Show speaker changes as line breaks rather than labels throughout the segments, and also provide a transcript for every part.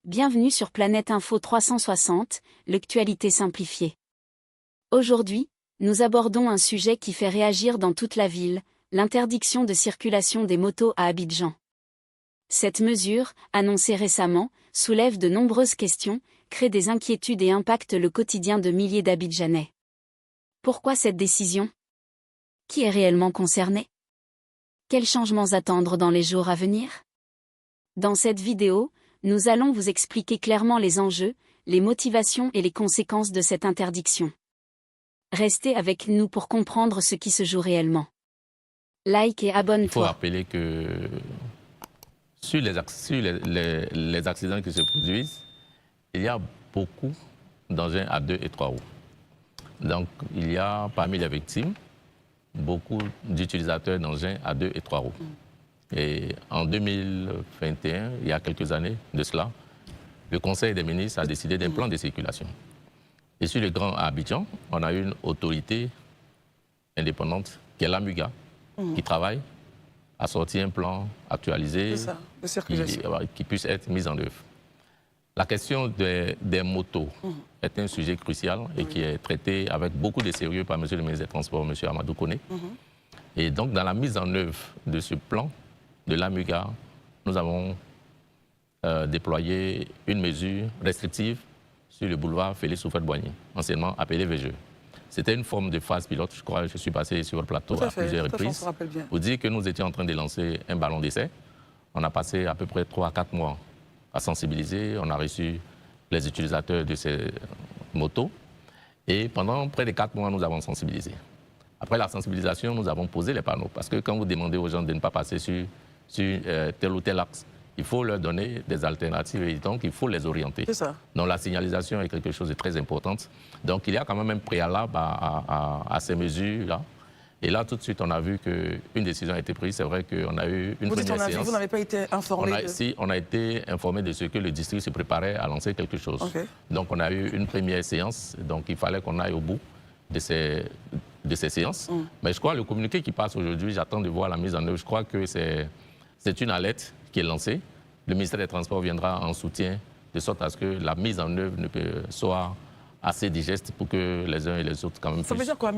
Bienvenue sur Planète Info 360, l'actualité simplifiée. Aujourd'hui, nous abordons un sujet qui fait réagir dans toute la ville, l'interdiction de circulation des motos à Abidjan. Cette mesure, annoncée récemment, soulève de nombreuses questions, crée des inquiétudes et impacte le quotidien de milliers d'Abidjanais. Pourquoi cette décision? Qui est réellement concerné? Quels changements attendre dans les jours à venir? Dans cette vidéo, nous allons vous expliquer clairement les enjeux, les motivations et les conséquences de cette interdiction. Restez avec nous pour comprendre ce qui se joue réellement. Like et abonne-toi.
Il faut rappeler que sur les accidents qui se produisent, il y a beaucoup d'engins à 2 et 3 roues. Donc, il y a parmi les victimes beaucoup d'utilisateurs d'engins à 2 et 3 roues. Et en 2021, il y a quelques années de cela, le Conseil des ministres a décidé d'un plan de circulation. Et sur le Grand Abidjan, on a une autorité indépendante qui est l'AMUGA, qui travaille à sortir un plan actualisé qui puisse être mis en œuvre. La question des motos est un sujet crucial et qui est traité avec beaucoup de sérieux par M. le ministre des Transports, M. Amadou Koné. Et donc, dans la mise en œuvre de ce plan de l'AMUGA, nous avons déployé une mesure restrictive sur le boulevard Félix Houphouët-Boigny, anciennement appelé VGE. C'était une forme de phase pilote, je crois, je suis passé sur le plateau à plusieurs reprises, pour dire que nous étions en train de lancer un ballon d'essai. On a passé à peu près 3 à 4 mois à sensibiliser, on a reçu les utilisateurs de ces motos, et pendant près de 4 mois, nous avons sensibilisé. Après la sensibilisation, nous avons posé les panneaux, parce que quand vous demandez aux gens de ne pas passer sur tel ou tel axe, il faut leur donner des alternatives et donc il faut les orienter. C'est ça. Donc la signalisation est quelque chose de très important. Donc il y a quand même un préalable à ces mesures-là. Et là, tout de suite, on a vu qu'une décision a été prise. C'est vrai qu'on a eu une première séance.
Vous n'avez pas été informé
Si, on a été informé de ce que le district se préparait à lancer quelque chose. Donc on a eu une première séance. Donc il fallait qu'on aille au bout de ces séances. Mais je crois que le communiqué qui passe aujourd'hui, j'attends de voir la mise en œuvre. Je crois que c'est une alerte qui est lancée. Le ministère des Transports viendra en soutien de sorte à ce que la mise en œuvre soit assez digeste pour que les uns et les autres quand même
Ça veut dire quoi,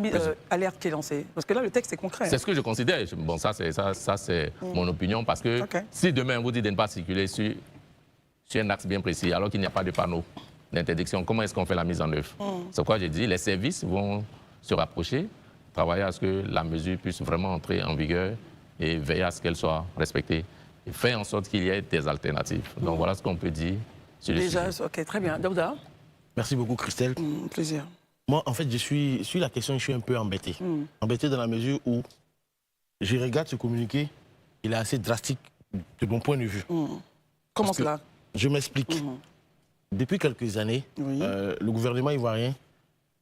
alerte qui est lancée? Parce que là, le texte est concret.
C'est ce que je considère. Bon, ça c'est mon opinion parce que si demain on vous dit de ne pas circuler sur un axe bien précis alors qu'il n'y a pas de panneau d'interdiction, comment est-ce qu'on fait la mise en œuvre? C'est pourquoi j'ai dit les services vont se rapprocher, travailler à ce que la mesure puisse vraiment entrer en vigueur et veiller à ce qu'elle soit respectée. Et faire en sorte qu'il y ait des alternatives. Donc voilà ce qu'on peut dire sur le sujet.
Ok, très bien. Daouda?
Merci beaucoup, Christelle.
Plaisir.
Moi, en fait, sur la question, je suis un peu embêté. Embêté dans la mesure où je regarde ce communiqué, il est assez drastique de mon point de vue.
Comment cela?
Je m'explique. Depuis quelques années, le gouvernement ivoirien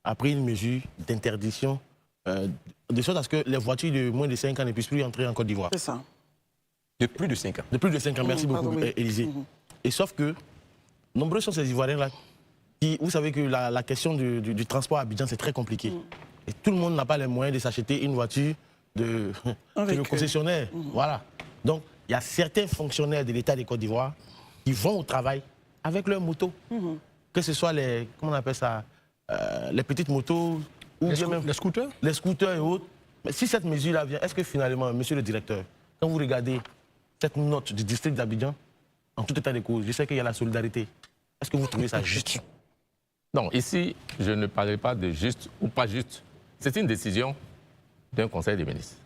a pris une mesure d'interdiction de sorte à ce que les voitures de moins de 5 ans ne puissent plus entrer en Côte d'Ivoire.
C'est ça.
De plus de 5 ans.
De plus de 5 ans, merci beaucoup, Élisée. Et sauf que, nombreux sont ces Ivoiriens-là qui, vous savez que la question du transport à Abidjan, c'est très compliqué. Et tout le monde n'a pas les moyens de s'acheter une voiture de le concessionnaire. Voilà. Donc, il y a certains fonctionnaires de l'État de Côte d'Ivoire qui vont au travail avec leurs motos. Que ce soit les, comment on appelle ça, les petites motos, ou
les scooters?
Les scooters et autres. Mais si cette mesure-là vient, est-ce que finalement, monsieur le directeur, quand vous regardez cette note du district d'Abidjan, en tout état de cause, je sais qu'il y a la solidarité. Est-ce que vous trouvez ça juste?
Non, ici, je ne parlerai pas de juste ou pas juste. C'est une décision d'un conseil des ministres.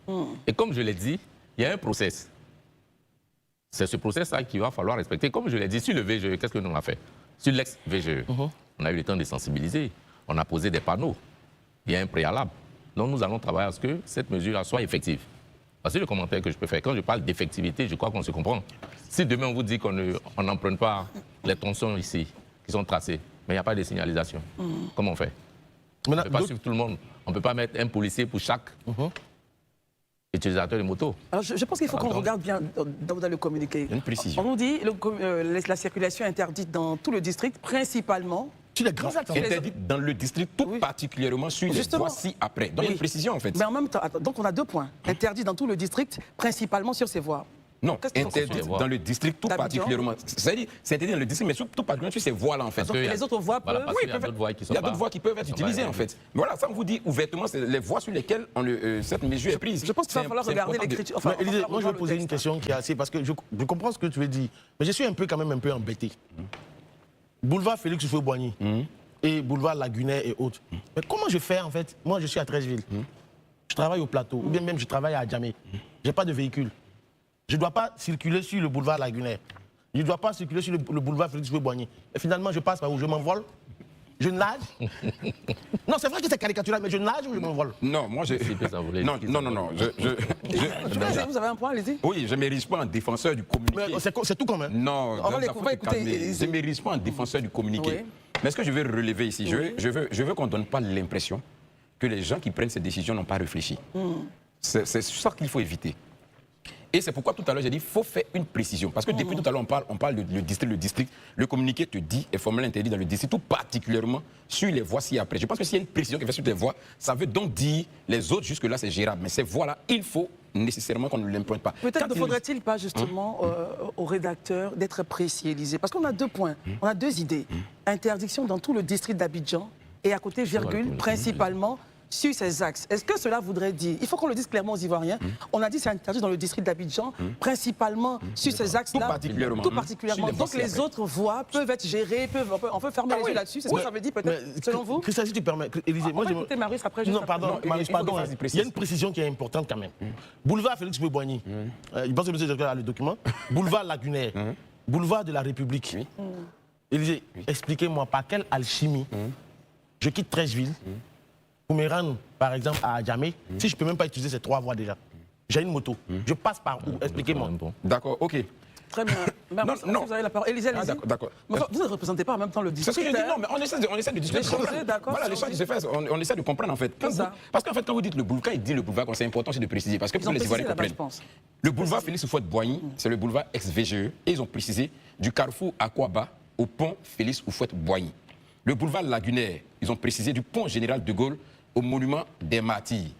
Et comme je l'ai dit, il y a un process. C'est ce process-là qu'il va falloir respecter. Comme je l'ai dit, sur le VGE, qu'est-ce que nous avons fait? Sur l'ex-VGE, on a eu le temps de sensibiliser. On a posé des panneaux. Il y a un préalable. Donc nous allons travailler à ce que cette mesure-là soit effective. Voici le commentaire que je peux faire. Quand je parle d'effectivité, je crois qu'on se comprend. Si demain on vous dit qu'on n'emprunte pas les tronçons ici, qui sont tracés, mais il n'y a pas de signalisation, comment on fait? On ne peut pas suivre tout le monde. On ne peut pas mettre un policier pour chaque utilisateur de moto.
Alors je pense qu'il faut qu'on regarde bien dans le communiqué.
Une précision.
On nous dit la circulation est interdite dans tout le district, principalement
Sur les grands axes.
Interdite dans le district, tout particulièrement sur les voies ci-après. Donc une précision en fait.
Mais en même temps, donc on a 2 points. Interdit dans tout le district, principalement sur ces voies.
Non,
Qu'est-ce qu'ils
interdit
font
dans le district tout
d'Abidjan?
particulièrement. C'est-à-dire, c'est interdit dans le district, mais tout particulièrement sur ces voies-là, en fait.
Et les autres voies peuvent...
Parce qu'il y a d'autres voies qui sont
Il y a d'autres voies qui peuvent être utilisées, en fait. Voilà, ça on vous dit ouvertement, c'est les voies sur lesquelles cette mesure est prise.
Je pense qu'il va falloir regarder l'écriture. Enfin,
Mais Élisée, moi je vais poser une question qui est assez... Parce que je comprends ce que tu veux dire, mais je suis quand même un peu embêté. Boulevard Félix Houphouët-Boigny et boulevard Lagunaire et autres. Mais comment je fais en fait? Moi je suis à Treichville. Je travaille au plateau, ou bien même je travaille à Adjamé. Je n'ai pas de véhicule. Je ne dois pas circuler sur le boulevard Lagunaire. Je ne dois pas circuler sur le boulevard Félix Houphouët-Boigny. Et finalement, je passe par où? Je m'envole? Je nage? Non, c'est vrai que c'est caricatural, mais je nage ou je m'envole?
Non, moi je... Non.
Vous avez un point, allez-y.
Oui, je ne m'érige pas en défenseur du communiqué.
C'est tout quand même.
Non,
On va écouter.
je ne m'érige pas en défenseur du communiqué.
Oui.
Mais ce que je veux relever ici, je veux qu'on ne donne pas l'impression que les gens qui prennent ces décisions n'ont pas réfléchi. C'est ça qu'il faut éviter. Et c'est pourquoi tout à l'heure j'ai dit qu'il faut faire une précision. Parce que depuis tout à l'heure on parle de le district. Le communiqué te dit est formellement interdit dans le district, tout particulièrement sur les voies ci-après. Je pense que s'il y a une précision qui est faite sur les voies, ça veut donc dire les autres jusque-là c'est gérable. Mais ces voies-là, il faut nécessairement qu'on ne l'emprunte pas.
Peut-être ne faudrait-il pas justement au rédacteur d'être précis, Élisée, parce qu'on a 2 points, on a 2 idées. Interdiction dans tout le district d'Abidjan et à côté, virgule, principalement sur ces axes. Est-ce que cela voudrait dire, il faut qu'on le dise clairement aux Ivoiriens, on a dit c'est interdit dans le district d'Abidjan, principalement sur ces axes-là.
Tout particulièrement.
Donc les autres voies peuvent être gérées, on peut fermer les yeux là-dessus, c'est ce que ça veut dire peut-être, selon vous?
Christian, si tu permets, Élisée,
On va écouter Marius après.
Non, pardon, Marius, pardon. Il y a une précision qui est importante quand même. Boulevard Félix Houphouët-Boigny, je pense que le directeur a le document. Boulevard Lagunaire, boulevard de la République. Élisée, expliquez-moi par quelle alchimie je quitte Treichville pour me rendre, par exemple, à Adjamé, si je ne peux même pas utiliser ces 3 voies déjà. J'ai une moto. Je passe par où? Expliquez-moi.
D'accord, ok.
Très bien.
Non.
Vous avez la parole. Élisée, allez-y.
D'accord.
Vous ne représentez pas en même temps le district.
C'est ce que je dis, non, mais on essaie de discuter. Voilà, les choses qui se font, on essaie de comprendre en fait. Parce qu'en fait, quand vous dites le boulevard, il dit le boulevard, c'est important c'est de préciser. Parce que pour les Ivoiriens comprennent. Le boulevard Félix Houphouët-Boigny, c'est le boulevard ex-VGE. Et ils ont précisé du carrefour Aquaba au pont Félix Houphouët-Boigny. Le boulevard Lagunaire, ils ont précisé du pont Général de Gaulle au monument des martyrs.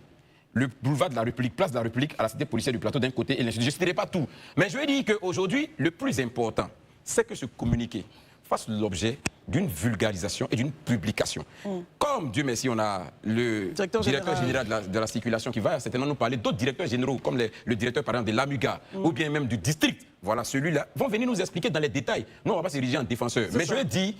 Le boulevard de la République, place de la République, à la cité policière du plateau d'un côté et l'institut. Je ne citerai pas tout. Mais je veux dire qu'aujourd'hui, le plus important, c'est que ce communiqué fasse l'objet d'une vulgarisation et d'une publication. Comme, Dieu merci, on a le directeur général de la circulation qui va certainement nous parler, d'autres directeurs généraux, comme le directeur, par exemple, de l'AMUGA, ou bien même du district, voilà, celui-là, vont venir nous expliquer dans les détails. Nous, on ne va pas s'ériger en défenseur. Mais je veux dire,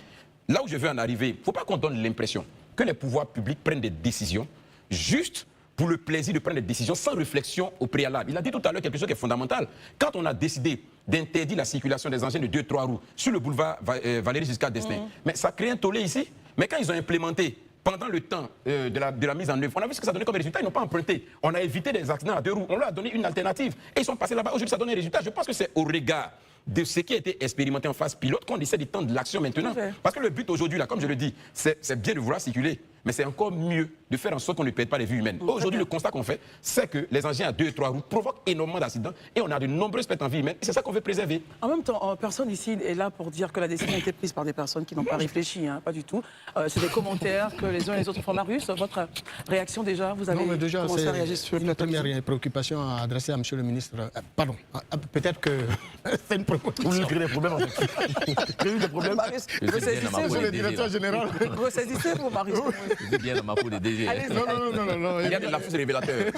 là où je veux en arriver, il ne faut pas qu'on donne l'impression que les pouvoirs publics prennent des décisions juste pour le plaisir de prendre des décisions sans réflexion au préalable. Il a dit tout à l'heure quelque chose qui est fondamental. Quand on a décidé d'interdire la circulation des engins de 2-3 roues sur le boulevard Valéry Giscard d'Estaing, mais ça crée un tollé ici. Mais quand ils ont implémenté, pendant le temps de la mise en œuvre, on a vu ce que ça donnait comme résultat. Ils n'ont pas emprunté. On a évité des accidents à 2 roues. On leur a donné une alternative. Et ils sont passés là-bas. Aujourd'hui, ça donne un résultat. Je pense que c'est au regard de ce qui a été expérimenté en phase pilote qu'on essaie de tendre l'action maintenant. Parce que le but aujourd'hui, là, comme je le dis, c'est bien de vouloir circuler, mais c'est encore mieux de faire en sorte qu'on ne perde pas les vies humaines. Aujourd'hui, le constat qu'on fait, c'est que les engins à 2 et 3 roues provoquent énormément d'accidents et on a de nombreuses pertes en vie humaine et c'est ça qu'on veut préserver.
En même temps, personne ici est là pour dire que la décision a été prise par des personnes qui n'ont pas réfléchi, hein, pas du tout. C'est des commentaires que les uns et les autres font. Marius, votre réaction déjà, vous avez commencé à réagir sur
la première préoccupation à adresser à M. le ministre. Pardon, peut-être que c'est une préoccupation.
Vous créez des problèmes en fait. Créez des problèmes.
Marius, vous saisissez,
le directeur général.
Vous saisissez, vous, Marius.
C'est bien dans ma peau de DG.
Non.
Il y a de la fausse révélateur.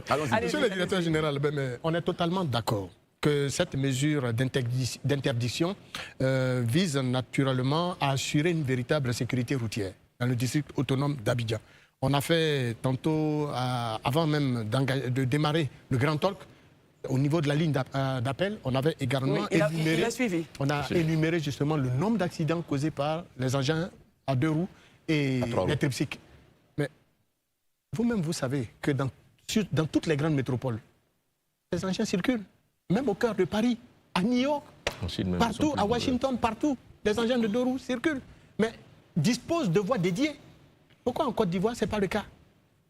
Allons-y. Monsieur le directeur général, on est totalement d'accord que cette mesure d'interdiction vise naturellement à assurer une véritable sécurité routière dans le district autonome d'Abidjan. On a fait tantôt, avant même de démarrer le Grand Talk, au niveau de la ligne d'appel, on avait également énuméré justement le nombre d'accidents causés par les engins à 2 roues et les triptyques. Mais vous-même, vous savez que dans toutes les grandes métropoles, les engins circulent. Même au cœur de Paris, à New York, partout, à Washington, partout, les engins de 2 roues circulent. Mais disposent de voies dédiées. Pourquoi en Côte d'Ivoire, ce n'est pas le cas?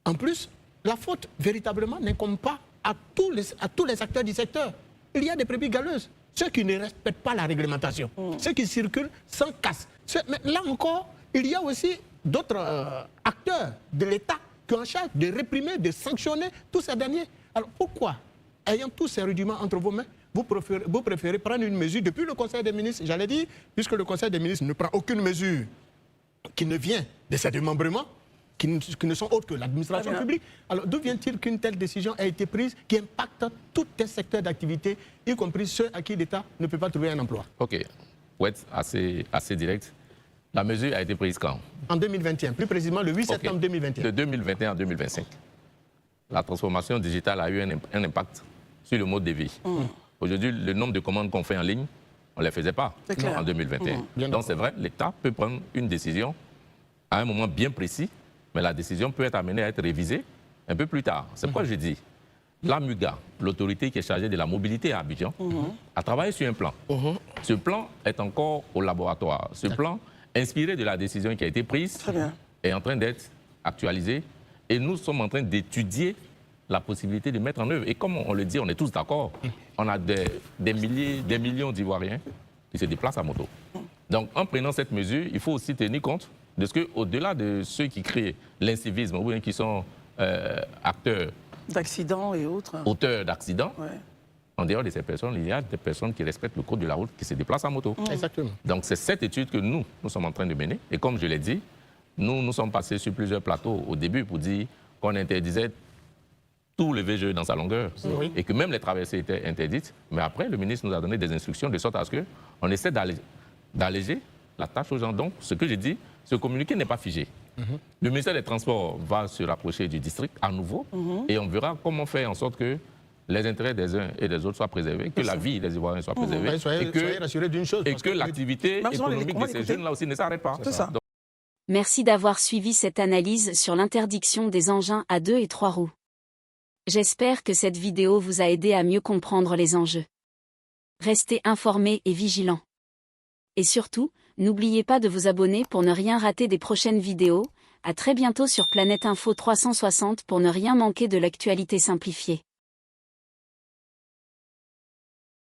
En plus, la faute, véritablement, n'incombe pas à tous les acteurs du secteur. Il y a des brebis galeuses. Ceux qui ne respectent pas la réglementation. Ceux qui circulent sans casse. Mais là encore, il y a aussi d'autres acteurs de l'État qui ont en charge de réprimer, de sanctionner tous ces derniers. Alors pourquoi ayant tous ces rudiments entre vos mains, vous préférez prendre une mesure depuis le Conseil des ministres, j'allais dire, puisque le Conseil des ministres ne prend aucune mesure qui ne vient de ses démembrements, qui ne sont autres que l'administration publique. Alors d'où vient-il qu'une telle décision a été prise qui impacte tout un secteur d'activité, y compris ceux à qui l'État ne peut pas trouver un emploi?
Ok, pour être assez direct, la mesure a été prise quand?
En 2021, plus précisément le 8 septembre 2021.
De 2021 à 2025. La transformation digitale a eu un impact sur le mode de vie. Aujourd'hui, le nombre de commandes qu'on fait en ligne, on ne les faisait pas en 2021. Donc c'est vrai, l'État peut prendre une décision à un moment bien précis, mais la décision peut être amenée à être révisée un peu plus tard. C'est pourquoi je dis, la MUGA, l'autorité qui est chargée de la mobilité à Abidjan, a travaillé sur un plan. Ce plan est encore au laboratoire. Ce plan, inspiré de la décision qui a été prise, est en train d'être actualisé. Et nous sommes en train d'étudier la possibilité de mettre en œuvre. Et comme on le dit, on est tous d'accord, on a des millions d'Ivoiriens qui se déplacent à moto. Donc en prenant cette mesure, il faut aussi tenir compte de ce qu'au-delà de ceux qui créent l'incivisme, ou bien qui sont acteurs
d'accidents et autres,
auteurs d'accidents, en dehors de ces personnes, il y a des personnes qui respectent le code de la route, qui se déplacent à moto.
Exactement.
Donc c'est cette étude que nous sommes en train de mener. Et comme je l'ai dit, nous sommes passés sur plusieurs plateaux au début pour dire qu'on interdisait tout le VGE dans sa longueur et que même les traversées étaient interdites. Mais après, le ministre nous a donné des instructions de sorte à ce qu'on essaie d'alléger la tâche aux gens. Donc, ce que j'ai dit, ce communiqué n'est pas figé. Le ministère des Transports va se rapprocher du district à nouveau et on verra comment faire en sorte que les intérêts des uns et des autres soient préservés, que la vie des Ivoiriens soit préservée
soyez rassurés d'une chose.
Et que l'activité économique de ces jeunes-là aussi ne s'arrête pas.
Merci d'avoir suivi cette analyse sur l'interdiction des engins à 2 et 3 roues. J'espère que cette vidéo vous a aidé à mieux comprendre les enjeux. Restez informés et vigilants. Et surtout, n'oubliez pas de vous abonner pour ne rien rater des prochaines vidéos. À très bientôt sur Planète Info 360 pour ne rien manquer de l'actualité simplifiée.